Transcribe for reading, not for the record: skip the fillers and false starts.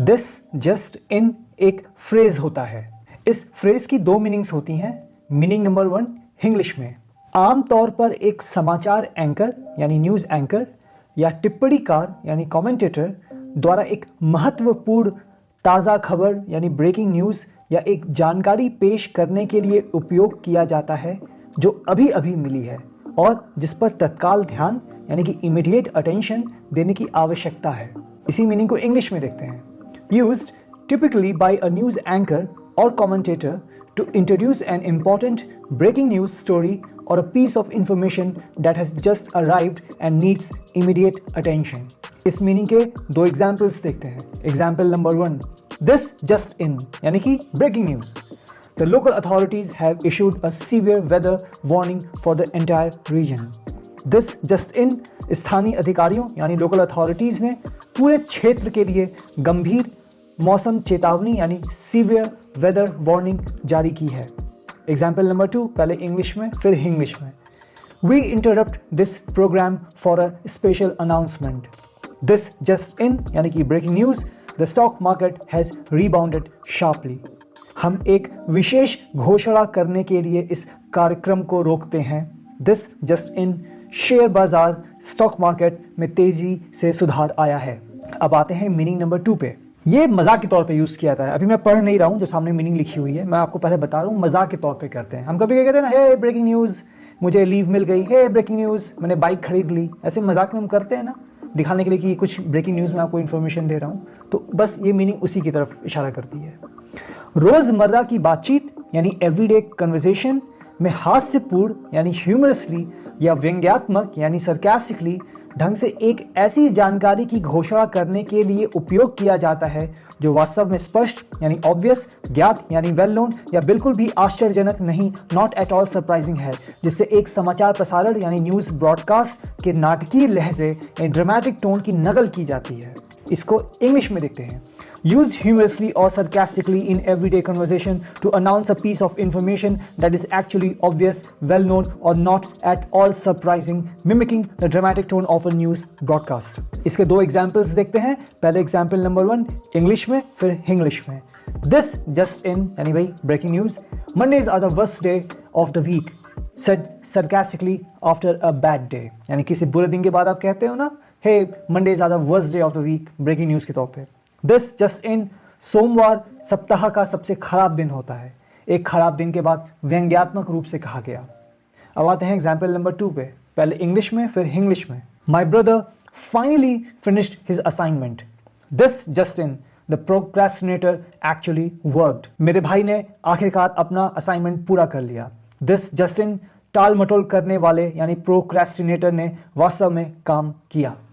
This just इन एक phrase होता है। इस फ्रेज की दो मीनिंग्स होती हैं। मीनिंग नंबर 1 इंग्लिश में आमतौर पर एक समाचार एंकर यानी न्यूज़ एंकर या टिप्पणीकार यानी कमेंटेटर द्वारा एक महत्वपूर्ण ताज़ा खबर यानी ब्रेकिंग न्यूज़ या एक जानकारी पेश करने के लिए उपयोग किया जाता है जो अभी अभी मिली है और जिस पर तत्काल ध्यान यानी कि इमीडिएट अटेंशन देने की आवश्यकता है। इसी मीनिंग को इंग्लिश में देखते हैं। Used typically by a news anchor or commentator to introduce an important breaking news story or a piece of information that has just arrived and needs immediate attention. इस मीनिंग के दो examples देखते हैं। Example number 1, this just in यानी कि breaking news. The local authorities have issued a severe weather warning for the entire region. This just in स्थानीय अधिकारियों यानी लोकल अथॉरिटीज ने पूरे क्षेत्र के लिए गंभीर मौसम चेतावनी यानी सीवियर वेदर वार्निंग जारी की है। एग्जाम्पल नंबर 2, पहले इंग्लिश में फिर इंग्लिश में। We interrupt this programme for a special announcement. This just in यानी कि breaking news, the stock market has rebounded sharply. हम एक विशेष घोषणा करने के लिए इस कार्यक्रम को रोकते हैं। दिस जस्ट इन, शेयर बाजार स्टॉक मार्केट में तेजी से सुधार आया है। अब आते हैं मीनिंग नंबर 2 पे। ये मजाक के तौर पे यूज किया जाता है। अभी मैं पढ़ नहीं रहा हूँ जो सामने मीनिंग लिखी हुई है, मैं आपको पहले बता रहा हूँ मजाक के तौर पे करते हैं। हम कभी क्या कहते हैं ना, हे ब्रेकिंग न्यूज मुझे लीव मिल गई, हे ब्रेकिंग न्यूज मैंने बाइक खरीद ली। ऐसे मजाक में हम करते हैं ना, दिखाने के लिए कि कुछ ब्रेकिंग न्यूज में आपको इन्फॉर्मेशन दे रहा हूँ। तो बस ये मीनिंग उसी की तरफ इशारा करती है। रोजमर्रा की बातचीत यानी एवरीडे कन्वर्सेशन में हास्यपूर्ण यानी ह्यूमरसली या व्यंग्यात्मक यानी सरकास्टिकली ढंग से एक ऐसी जानकारी की घोषणा करने के लिए उपयोग किया जाता है जो वास्तव में स्पष्ट यानी ऑब्वियस, ज्ञात यानी वेल नोन या बिल्कुल भी आश्चर्यजनक नहीं, नॉट एट ऑल सरप्राइजिंग है, जिससे एक समाचार प्रसारण यानी न्यूज़ ब्रॉडकास्ट के नाटकीय लहजे यानी ड्रामेटिक टोन की नकल की जाती है। इसको इंग्लिश में देखते हैं। Used humorously or sarcastically in everyday conversation to announce a piece of information that is actually obvious, well known or not at all surprising, mimicking the dramatic tone of a news broadcast. इसके दो examples देखते हैं। पहले example number 1 English में फिर English में। This just in यानी भाई breaking news, Mondays are the worst day of the week, said sarcastically after a bad day। यानी किसी बुरे दिन के बाद आप कहते हो ना, hey Mondays are the worst day of the week, breaking news के तौर पे। दिस जस्ट इन, सोमवार सप्ताह का सबसे खराब दिन होता है। एक खराब दिन के बाद व्यंग्यात्मक रूप से कहा गया। अब आते हैं एग्जाम्पल नंबर 2 पे, पहले इंग्लिश में फिर इंग्लिश में। My brother finally finished his assignment. This just in, the procrastinator actually worked. मेरे भाई ने आखिरकार अपना असाइनमेंट पूरा कर लिया। दिस जस्ट इन, टाल मटोल करने वाले यानी प्रोक्रेस्टिनेटर ने वास्तव में काम किया।